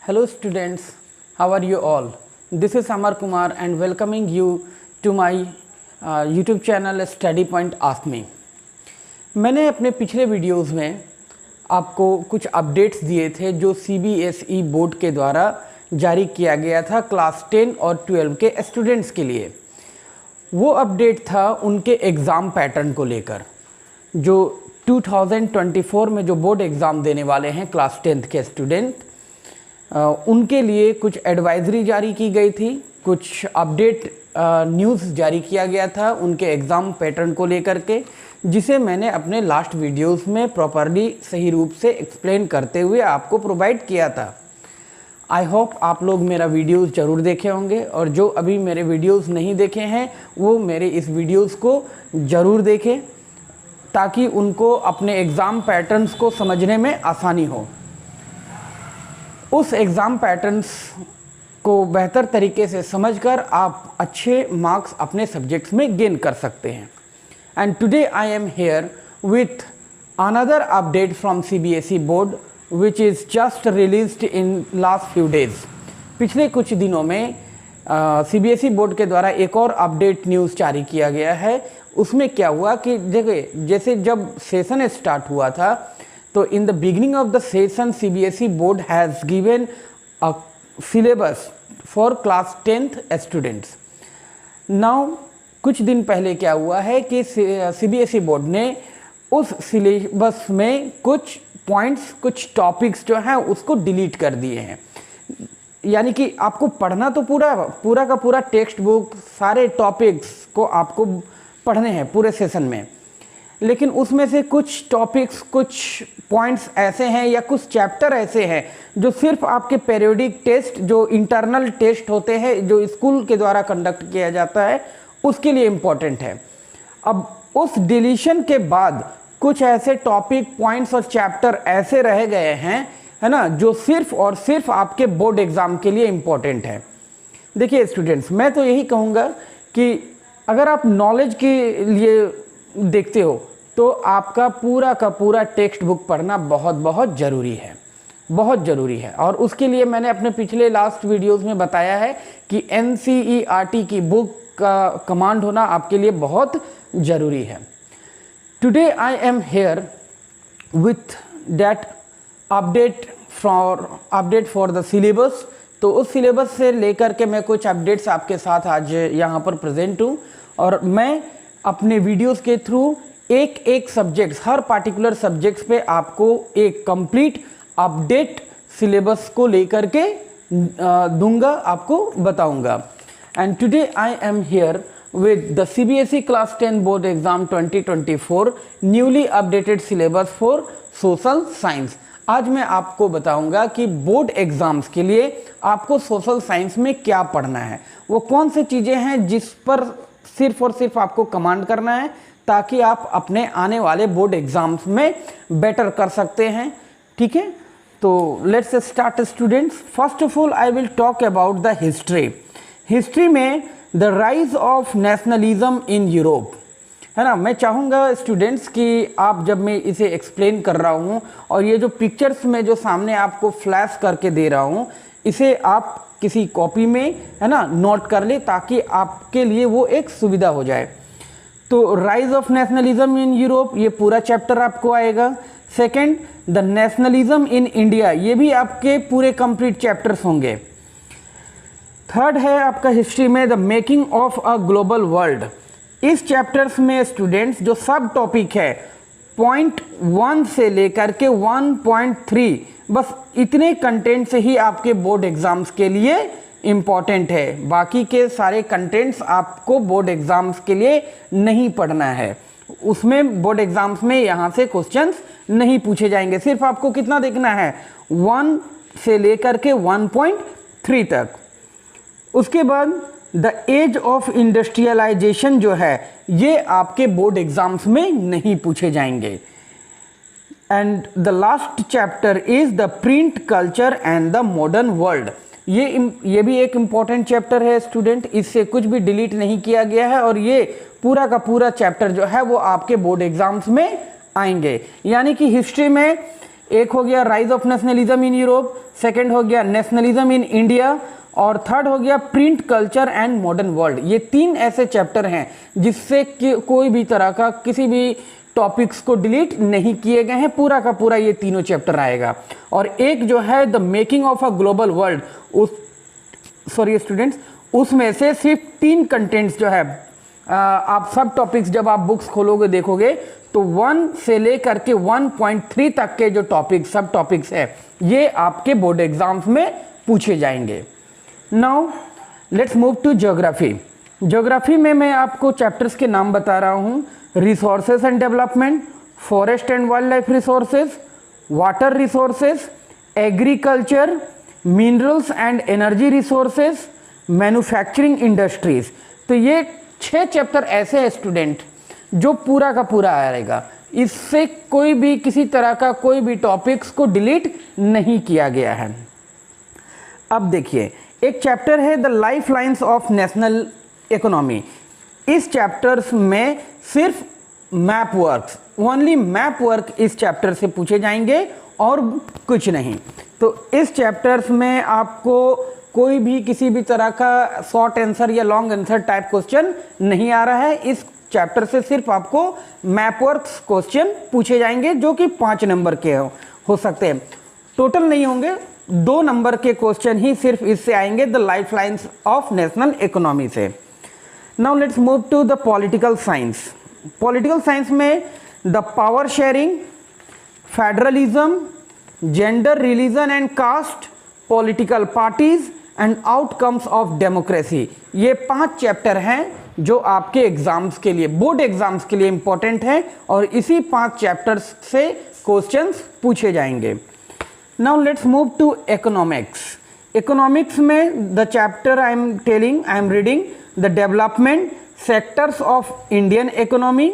Hello students, how are you all? This is Amar Kumar and welcoming you to my YouTube channel Study Point Ask Me। मैंने अपने पिछले videos में आपको कुछ updates दिए थे जो CBSE बोर्ड के द्वारा जारी किया गया था क्लास 10 और 12 के स्टूडेंट्स के लिए। वो अपडेट था उनके एग्ज़ाम पैटर्न को लेकर, जो 2024 में जो बोर्ड एग्ज़ाम देने वाले हैं क्लास 10th के स्टूडेंट, उनके लिए कुछ एडवाइजरी जारी की गई थी, कुछ अपडेट न्यूज़ जारी किया गया था उनके एग्ज़ाम पैटर्न को लेकर के, जिसे मैंने अपने लास्ट वीडियोस में प्रॉपरली सही रूप से एक्सप्लेन करते हुए आपको प्रोवाइड किया था। आई होप आप लोग मेरा वीडियोस ज़रूर देखे होंगे, और जो अभी मेरे वीडियोस नहीं देखे हैं वो मेरे इस वीडियोस को ज़रूर देखें ताकि उनको अपने एग्ज़ाम पैटर्न्स को समझने में आसानी हो। उस एग्ज़ाम पैटर्न्स को बेहतर तरीके से समझकर आप अच्छे मार्क्स अपने सब्जेक्ट्स में गेन कर सकते हैं। And today I am here with another update from CBSE board which is just released in last few days. पिछले कुछ दिनों में CBSE बोर्ड के द्वारा एक और अपडेट न्यूज़ जारी किया गया है। उसमें क्या हुआ कि देखिए, जैसे जब सेशन स्टार्ट हुआ था तो in the beginning of the session CBSE board has given a syllabus for class 10th students. Now कुछ दिन पहले क्या हुआ है कि CBSE बोर्ड ने उस सिलेबस में कुछ पॉइंट्स, कुछ टॉपिक्स जो हैं उसको डिलीट कर दिए हैं। यानी कि आपको पढ़ना तो पूरा का पूरा टेक्स्ट बुक, सारे टॉपिक्स को आपको पढ़ने हैं पूरे सेशन में, लेकिन उसमें से कुछ टॉपिक्स, कुछ पॉइंट्स ऐसे हैं या कुछ चैप्टर ऐसे हैं जो सिर्फ आपके पीरियोडिक टेस्ट, जो इंटरनल टेस्ट होते हैं जो स्कूल के द्वारा कंडक्ट किया जाता है, उसके लिए इम्पोर्टेंट है। अब उस डिलीशन के बाद कुछ ऐसे टॉपिक, पॉइंट्स और चैप्टर ऐसे रह गए हैं, है ना, जो सिर्फ और सिर्फ आपके बोर्ड एग्ज़ाम के लिए इम्पोर्टेंट है। देखिए स्टूडेंट्स, मैं तो यही कहूँगा कि अगर आप नॉलेज के लिए देखते हो तो आपका पूरा का पूरा टेक्स्ट बुक पढ़ना बहुत ज़रूरी है, बहुत ज़रूरी है। और उसके लिए मैंने अपने पिछले लास्ट वीडियोस में बताया है कि NCERT की बुक का कमांड होना आपके लिए बहुत ज़रूरी है। Today I am here with that update for the syllabus. तो उस सिलेबस से लेकर के मैं कुछ अपडेट्स आपके साथ आज यहाँ पर प्रेजेंट हूँ, और मैं अपने वीडियोस के थ्रू एक सब्जेक्ट्स, हर पार्टिकुलर सब्जेक्ट्स पे आपको एक कंप्लीट अपडेट सिलेबस को लेकर के दूंगा, आपको बताऊंगा। And today I am here with the CBSE class 10 board exam 2024 newly updated syllabus for social science. आज मैं आपको बताऊंगा कि बोर्ड एग्जाम्स के लिए आपको सोशल साइंस में क्या पढ़ना है, वो कौन सी चीज़ें हैं जिस पर सिर्फ और सिर्फ आपको कमांड करना है ताकि आप अपने आने वाले बोर्ड एग्जाम्स में बेटर कर सकते हैं। ठीक है, तो let's start students. First of all I will talk about the history. History में the rise of nationalism in Europe, है ना। मैं चाहूँगा स्टूडेंट्स कि आप, जब मैं इसे एक्सप्लेन कर रहा हूँ और ये जो पिक्चर्स में जो सामने आपको फ्लैश करके दे रहा हूँ, इसे आप किसी कॉपी में, है ना, नोट कर ले ताकि आपके लिए वो एक सुविधा हो जाए। तो rise of nationalism in Europe, ये पूरा चैप्टर आपको आएगा। Second, the nationalism in India, ये भी आपके पूरे कंप्लीट चैप्टर्स होंगे। थर्ड है आपका हिस्ट्री में the making of a global world. इस चैप्टर्स में स्टूडेंट्स जो सब टॉपिक है पॉइंट 1 से लेकर के 1.3, बस इतने कंटेंट से ही आपके बोर्ड एग्जाम्स के लिए इम्पॉर्टेंट है। बाकी के सारे कंटेंट्स आपको बोर्ड एग्जाम्स के लिए नहीं पढ़ना है। उसमें बोर्ड एग्जाम्स में यहाँ से क्वेश्चंस नहीं पूछे जाएंगे। सिर्फ आपको कितना देखना है, 1 से लेकर के 1.3 तक। उसके बाद द एज ऑफ इंडस्ट्रियलाइजेशन जो है, ये आपके बोर्ड एग्जाम्स में नहीं पूछे जाएंगे। And the last chapter is the print culture and the modern world. ये भी एक इम्पॉर्टेंट चैप्टर है स्टूडेंट, इससे कुछ भी डिलीट नहीं किया गया है, और ये पूरा का पूरा चैप्टर जो है वो आपके बोर्ड एग्जाम्स में आएंगे। यानी कि हिस्ट्री में एक हो गया rise of nationalism in Europe, second हो गया नेशनलिज्म इन इंडिया, और थर्ड हो गया print culture and modern world. ये 3 ऐसे चैप्टर हैं जिससे कोई भी तरह का किसी भी टॉपिक्स को डिलीट नहीं किए गए हैं, पूरा का पूरा ये तीनों चैप्टर आएगा। और एक जो है the making of a global world, उस सॉरी स्टूडेंट्स, उसमें से सिर्फ 3 कंटेंट्स जो है आप सब टॉपिक्स जब आप बुक्स खोलोगे देखोगे तो 1 से लेकर के 1.3 तक के जो टॉपिक्स सब टॉपिक्स है ये आपके बोर्ड एग्जाम्स में पूछे जाएंगे। Now let's move to geography. Geography में मैं आपको चैप्टर्स के नाम बता रहा हूँ। Resources and development, forest and wildlife resources, water resources, agriculture, minerals and energy resources, manufacturing industries. तो ये 6 चैप्टर ऐसे हैं स्टूडेंट जो पूरा का पूरा आएगा, इससे कोई भी किसी तरह का कोई भी टॉपिक्स को डिलीट नहीं किया गया है। अब देखिए एक चैप्टर है the lifelines of national economy. इस चैप्टर्स में सिर्फ map works, only map work इस चैप्टर से पूछे जाएंगे और कुछ नहीं। तो इस चैप्टर्स में आपको कोई भी किसी भी तरह का शॉर्ट आंसर या लॉन्ग आंसर टाइप क्वेश्चन नहीं आ रहा है। इस चैप्टर से सिर्फ आपको मैप वर्क्स क्वेश्चन पूछे जाएंगे जो कि 5 नंबर के हो सकते हैं, टोटल नहीं होंगे, 2 नंबर के क्वेश्चन ही सिर्फ इससे आएंगे the lifelines of national economy से। Now let's move to the political science. Political science में the power sharing, federalism, gender, religion and caste, political parties and outcomes of democracy, ये 5 chapter हैं जो आपके exams के लिए, board exams के लिए इंपॉर्टेंट है और इसी 5 चैप्टर्स से क्वेश्चंस पूछे जाएंगे। Now let's move to economics. Economics में the chapter I am reading the development sectors of Indian economy,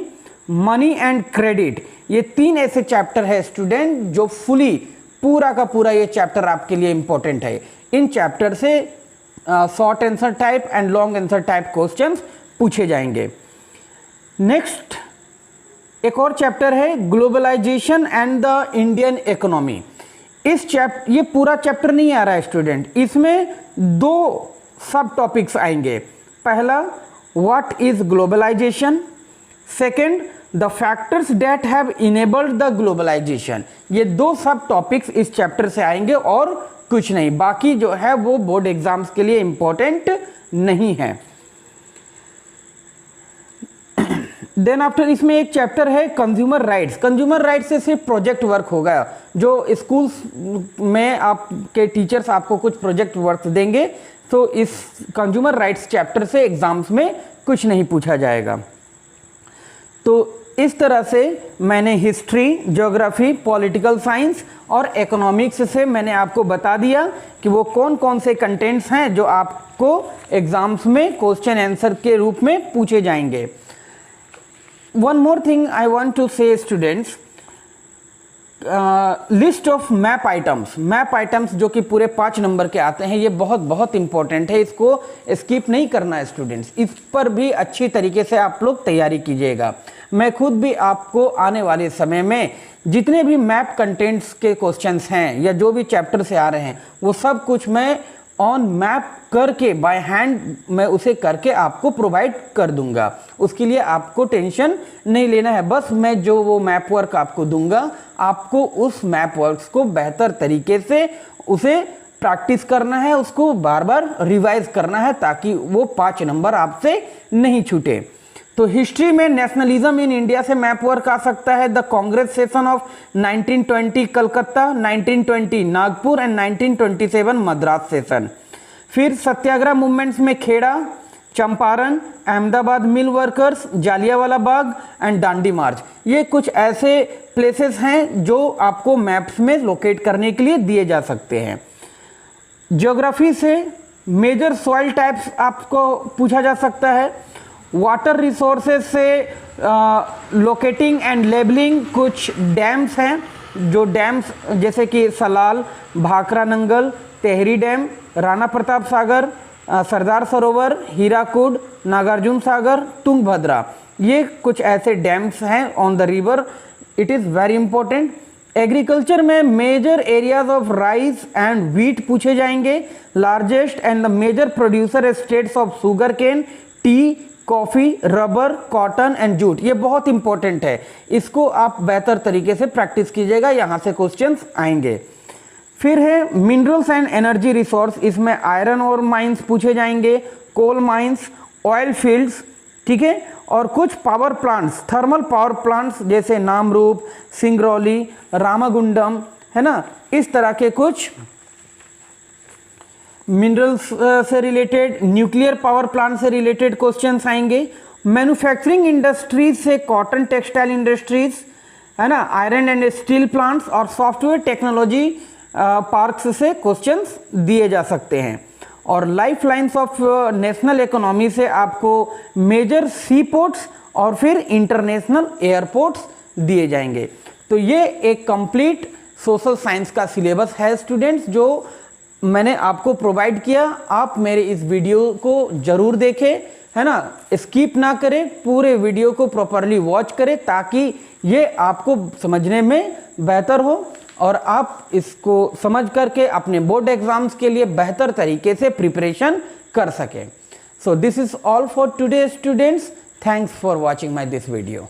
money and credit. ये 3 ऐसे चैप्टर है स्टूडेंट जो फुली पूरा का पूरा ये चैप्टर आपके लिए इंपॉर्टेंट है। इन चैप्टर से short answer type and long answer type questions पूछे जाएंगे। नेक्स्ट एक और चैप्टर है globalisation and the Indian economy. ये पूरा चैप्टर नहीं आ रहा है स्टूडेंट, इसमें 2 सब टॉपिक्स आएंगे। पहला what is globalisation, second the factors that have enabled the globalisation. ये 2 सब टॉपिक्स इस चैप्टर से आएंगे और कुछ नहीं, बाकी जो है वो बोर्ड एग्जाम्स के लिए इंपॉर्टेंट नहीं है। देन आफ्टर इसमें एक चैप्टर है कंज्यूमर राइट्स। कंज्यूमर राइट्स से सिर्फ प्रोजेक्ट वर्क होगा, जो स्कूल्स में आपके टीचर्स आपको कुछ प्रोजेक्ट वर्क देंगे, तो इस कंज्यूमर राइट्स चैप्टर से एग्जाम्स में कुछ नहीं पूछा जाएगा। तो इस तरह से मैंने हिस्ट्री, ज्योग्राफी, पॉलिटिकल साइंस और इकोनॉमिक्स से मैंने आपको बता दिया कि वो कौन कौन से कंटेंट्स हैं जो आपको एग्जाम्स में क्वेश्चन आंसर के रूप में पूछे जाएंगे। One more thing I want to say students, list of map items जो कि पूरे 5 नंबर के आते हैं, ये बहुत इंपॉर्टेंट है, इसको स्किप नहीं करना है स्टूडेंट्स। इस पर भी अच्छी तरीके से आप लोग तैयारी कीजिएगा। मैं खुद भी आपको आने वाले समय में जितने भी मैप कंटेंट्स के क्वेश्चंस हैं या जो भी चैप्टर से आ रहे हैं वो सब कुछ मैं ऑन मैप करके बाय हैंड मैं उसे करके आपको प्रोवाइड कर दूंगा। उसके लिए आपको टेंशन नहीं लेना है, बस मैं जो वो मैप वर्क आपको दूंगा, आपको उस मैप वर्क्स को बेहतर तरीके से उसे प्रैक्टिस करना है, उसको बार बार रिवाइज करना है ताकि वो 5 नंबर आपसे नहीं छूटे। तो हिस्ट्री में नेशनलिज्म इन इंडिया से मैप वर्क आ सकता है, the Congress session of 1920 Calcutta, 1920 Nagpur and 1927 Madras session. फिर सत्याग्रह मूवमेंट्स में Kheda, Champaran, Ahmedabad mill workers, Jallianwala Bagh and Dandi march, ये कुछ ऐसे प्लेसेस हैं जो आपको मैप्स में लोकेट करने के लिए दिए जा सकते हैं। ज्योग्राफी से मेजर सॉइल टाइप्स आपको पूछा जा सकता है। वाटर रिसोर्सेज से लोकेटिंग एंड लेबलिंग कुछ डैम्स हैं, जो डैम्स जैसे कि सलाल, भाखरा नंगल, तेहरी डैम, राणा प्रताप सागर, सरदार सरोवर, हीराकुड, नागार्जुन सागर, तुंगभद्रा, ये कुछ ऐसे डैम्स हैं on the river, it is very important. Agriculture में major areas of rice and wheat पूछे जाएंगे। Largest and the major producer states of sugar cane, tea, coffee, rubber, cotton and jute. ये बहुत important है, इसको आप बेहतर तरीके से प्रैक्टिस कीजिएगा, यहाँ से क्वेश्चंस आएंगे। फिर है मिनरल्स एंड एनर्जी रिसोर्स, इसमें आयरन और माइंस पूछे जाएंगे, कोल माइंस, ऑयल फील्ड्स, ठीक है, और कुछ power plants, thermal power plants जैसे नामरूप, सिंगरौली, रामागुंडम, है ना, इस तरह के कुछ मिनरल्स से रिलेटेड, न्यूक्लियर पावर प्लांट से रिलेटेड क्वेश्चंस आएंगे। मैन्युफैक्चरिंग इंडस्ट्रीज से कॉटन टेक्सटाइल इंडस्ट्रीज, है ना, आयरन एंड स्टील प्लांट्स और सॉफ्टवेयर टेक्नोलॉजी पार्क्स से क्वेश्चंस दिए जा सकते हैं। और life lines of national economy से आपको मेजर सी पोर्ट्स और फिर इंटरनेशनल एयरपोर्ट्स दिए जाएंगे। तो ये एक कंप्लीट सोशल साइंस का सिलेबस है स्टूडेंट्स, जो मैंने आपको प्रोवाइड किया। आप मेरे इस वीडियो को ज़रूर देखें, है ना, स्किप ना करें, पूरे वीडियो को प्रॉपरली वॉच करें ताकि ये आपको समझने में बेहतर हो और आप इसको समझ करके अपने बोर्ड एग्जाम्स के लिए बेहतर तरीके से प्रिपरेशन कर सकें। So this is all for today students. Thanks for watching my this video.